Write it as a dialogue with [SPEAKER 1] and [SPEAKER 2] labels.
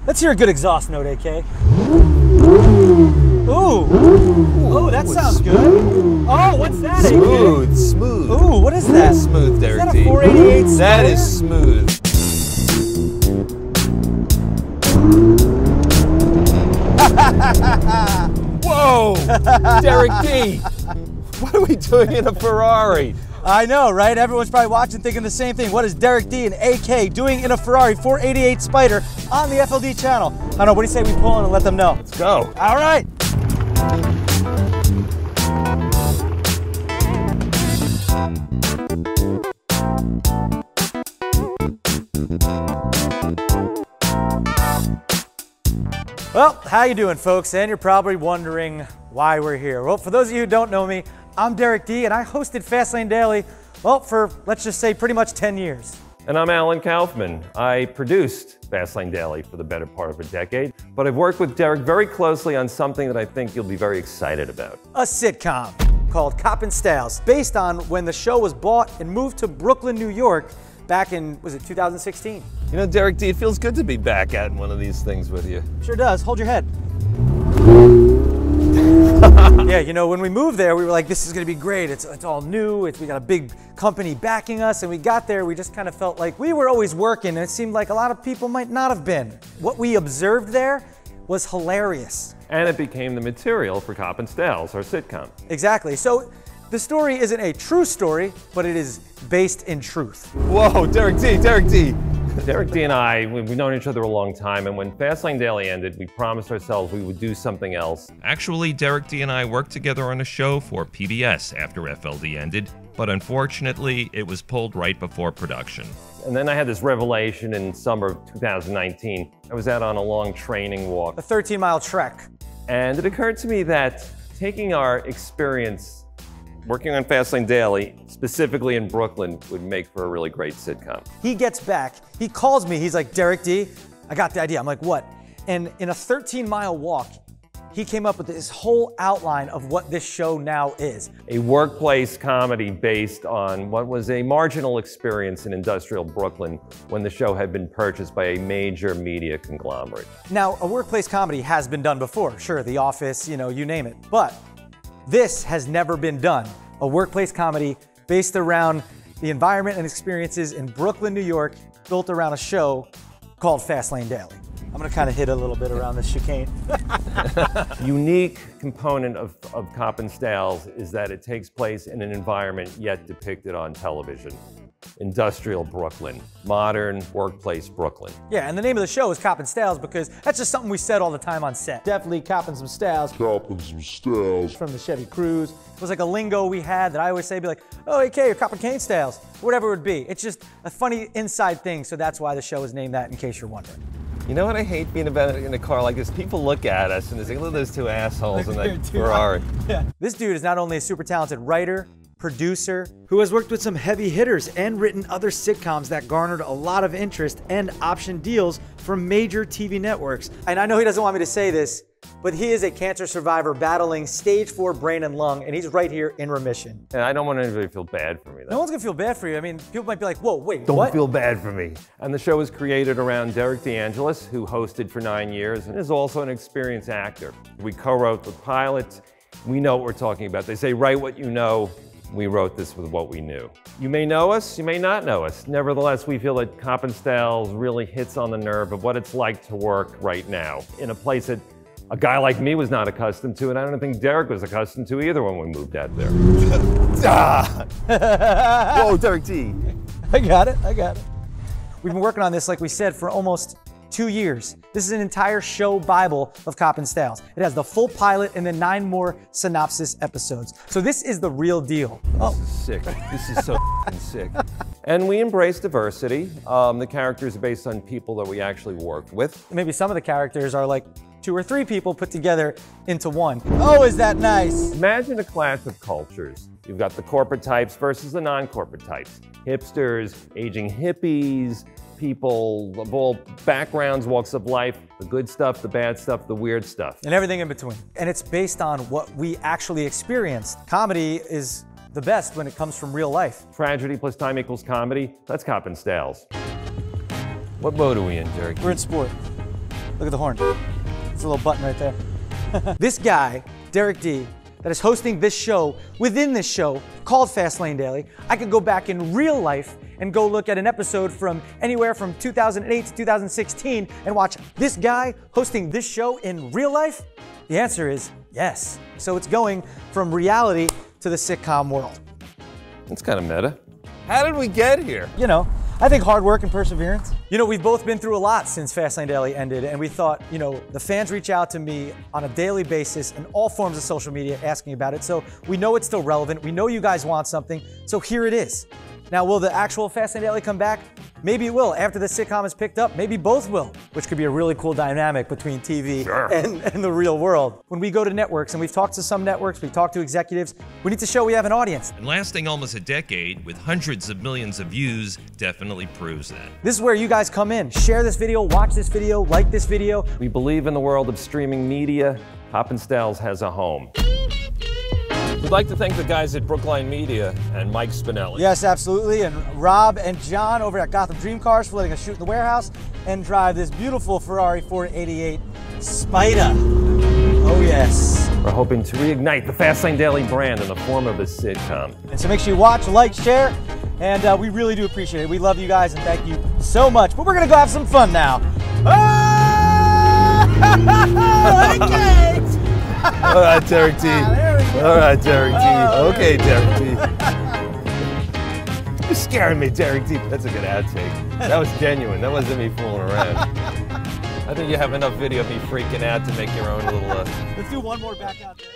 [SPEAKER 1] Let's hear a good exhaust note, AK. Ooh. Oh, that sounds good. Oh, what's that, AK?
[SPEAKER 2] Smooth, smooth.
[SPEAKER 1] Ooh, what is that?
[SPEAKER 2] Smooth, Derek
[SPEAKER 1] Is that
[SPEAKER 2] D.
[SPEAKER 1] a 488 Spider?
[SPEAKER 2] That is smooth. Whoa! Derek D! What are we doing in a Ferrari?
[SPEAKER 1] I know, right? Everyone's probably watching thinking the same thing. What is Derek D and AK doing in a Ferrari 488 Spider on the FLD channel? I don't know, what do you say we pull in and let them know?
[SPEAKER 2] Let's go.
[SPEAKER 1] All right. Well, how you doing, folks? And you're probably wondering why we're here. Well, for those of you who don't know me, I'm Derek D, and I hosted Fastlane Daily, well, for, let's just say, pretty much 10 years.
[SPEAKER 3] And I'm Kaufman. I produced Fastlane Daily for the better part of a decade, but I've worked with Derek very closely on something that I think you'll be very excited about.
[SPEAKER 1] A sitcom called Coppin Stayles, based on when the show was bought and moved to Brooklyn, New York, back in, was it 2016?
[SPEAKER 2] You know, Derek D, it feels good to be back at one of these things with you.
[SPEAKER 1] Sure does. Hold your head. Yeah, you know, when we moved there, we were like, this is going to be great. It's all new. We got a big company backing us. And we got there, we just kind of felt like we were always working. And it seemed like a lot of people might not have been. What we observed there was hilarious.
[SPEAKER 3] And it became the material for Coppin Stayles, our sitcom.
[SPEAKER 1] Exactly. So the story isn't a true story, but it is based in truth.
[SPEAKER 2] Whoa, Derek D, Derek D.
[SPEAKER 3] Derek D and I, we've known each other a long time, and when Fastlane Daily ended, we promised ourselves we would do something else.
[SPEAKER 4] Actually, Derek D and I worked together on a show for PBS after FLD ended, but unfortunately, it was pulled right before production.
[SPEAKER 3] And then I had this revelation in summer of 2019. I was out on a long training walk.
[SPEAKER 1] A 13-mile trek.
[SPEAKER 3] And it occurred to me that taking our experience working on Fastlane Daily, specifically in Brooklyn, would make for a really great sitcom.
[SPEAKER 1] He gets back, he calls me, he's like, Derek D, I got the idea. I'm like, what? And in a 13-mile walk, he came up with this whole outline of what this show now is.
[SPEAKER 3] A workplace comedy based on what was a marginal experience in industrial Brooklyn when the show had been purchased by a major media conglomerate.
[SPEAKER 1] Now, a workplace comedy has been done before. Sure, The Office, you know, you name it. But this has never been done. A workplace comedy based around the environment and experiences in Brooklyn, New York, built around a show called Fastlane Daily. I'm gonna kind of hit a little bit around this chicane.
[SPEAKER 3] Unique component of Coppin Stayles is that it takes place in an environment yet depicted on television. Industrial Brooklyn, modern workplace Brooklyn.
[SPEAKER 1] Yeah, and the name of the show is Coppin Stayles because that's just something we said all the time on set. Definitely copping some Stayles.
[SPEAKER 5] Coppin some Stayles.
[SPEAKER 1] From the Chevy Cruze. It was like a lingo we had that I always say, be like, oh, AK, you're copping cane Stayles. Whatever it would be. It's just a funny inside thing, so that's why the show is named that, in case you're wondering.
[SPEAKER 2] You know what I hate being about in a car like this? People look at us and they say, look at those two assholes in that Ferrari.
[SPEAKER 1] Yeah. This dude is not only a super talented writer, producer, who has worked with some heavy hitters and written other sitcoms that garnered a lot of interest and option deals from major TV networks. And I know he doesn't want me to say this, but he is a cancer survivor battling stage 4 brain and lung, and he's right here in remission.
[SPEAKER 3] And I don't want anybody to feel bad for me, though.
[SPEAKER 1] No one's gonna feel bad for you. I mean, people might be like, whoa, wait,
[SPEAKER 3] Don't
[SPEAKER 1] what?
[SPEAKER 3] feel bad for me. And the show was created around Derek DeAngelis, who hosted for 9 years and is also an experienced actor. We co-wrote the pilot. We know what we're talking about. They say, write what you know. We wrote this with what we knew. You may know us, you may not know us. Nevertheless, we feel that Coppin Stayles really hits on the nerve of what it's like to work right now in a place that a guy like me was not accustomed to, and I don't think Derek was accustomed to either when we moved out there.
[SPEAKER 2] Whoa, Derek D.
[SPEAKER 1] I got it, I got it. We've been working on this, like we said, for almost 2 years. This is an entire show Bible of Coppin Stayles. It has the full pilot and then 9 more synopsis episodes. So this is the real deal.
[SPEAKER 3] This is sick. This is so sick. And we embrace diversity. The characters are based on people that we actually worked with.
[SPEAKER 1] Maybe some of the characters are like 2 or 3 people put together into one. Oh, is that nice?
[SPEAKER 3] Imagine a clash of cultures. You've got the corporate types versus the non-corporate types. Hipsters, aging hippies, people of all backgrounds, walks of life, the good stuff, the bad stuff, the weird stuff.
[SPEAKER 1] And everything in between. And it's based on what we actually experienced. Comedy is the best when it comes from real life.
[SPEAKER 3] Tragedy plus time equals comedy. That's Coppin Stayles. What mode are we in, Derek?
[SPEAKER 1] We're in sport. Look at the horn. It's a little button right there. This guy, Derek D, that is hosting this show within this show called Fastlane Daily, I could go back in real life and go look at an episode from anywhere from 2008 to 2016 and watch this guy hosting this show in real life? The answer is yes. So it's going from reality to the sitcom world.
[SPEAKER 2] It's kind of meta. How did we get here?
[SPEAKER 1] You know, I think hard work and perseverance. You know, we've both been through a lot since Fastlane Daily ended, and we thought, you know, the fans reach out to me on a daily basis in all forms of social media asking about it, so we know it's still relevant. We know you guys want something, so here it is. Now, will the actual Fastlane Daily come back? Maybe it will. After the sitcom is picked up, maybe both will, which could be a really cool dynamic between TV and the real world. When we go to networks, and we've talked to some networks, we've talked to executives, we need to show we have an audience.
[SPEAKER 4] And lasting almost a decade with hundreds of millions of views definitely proves that.
[SPEAKER 1] This is where you guys come in. Share this video, watch this video, like this video.
[SPEAKER 3] We believe in the world of streaming media. Coppin Stayles has a home. We'd like to thank the guys at Brookline Media and Mike Spinelli.
[SPEAKER 1] Yes, absolutely. And Rob and John over at Gotham Dream Cars for letting us shoot in the warehouse and drive this beautiful Ferrari 488 Spider. Oh, yes.
[SPEAKER 3] We're hoping to reignite the Fastlane Daily brand in the form of a sitcom.
[SPEAKER 1] And so make sure you watch, like, share, and we really do appreciate it. We love you guys and thank you so much. But we're going to go have some fun now. Okay.
[SPEAKER 2] All right, Derek D. All right, Derek D. Okay, Derek D. You're scaring me, Derek D. That's a good outtake. That was genuine. That wasn't me fooling around. I think you have enough video of me freaking out to make your own little...
[SPEAKER 1] Let's do one more back out there.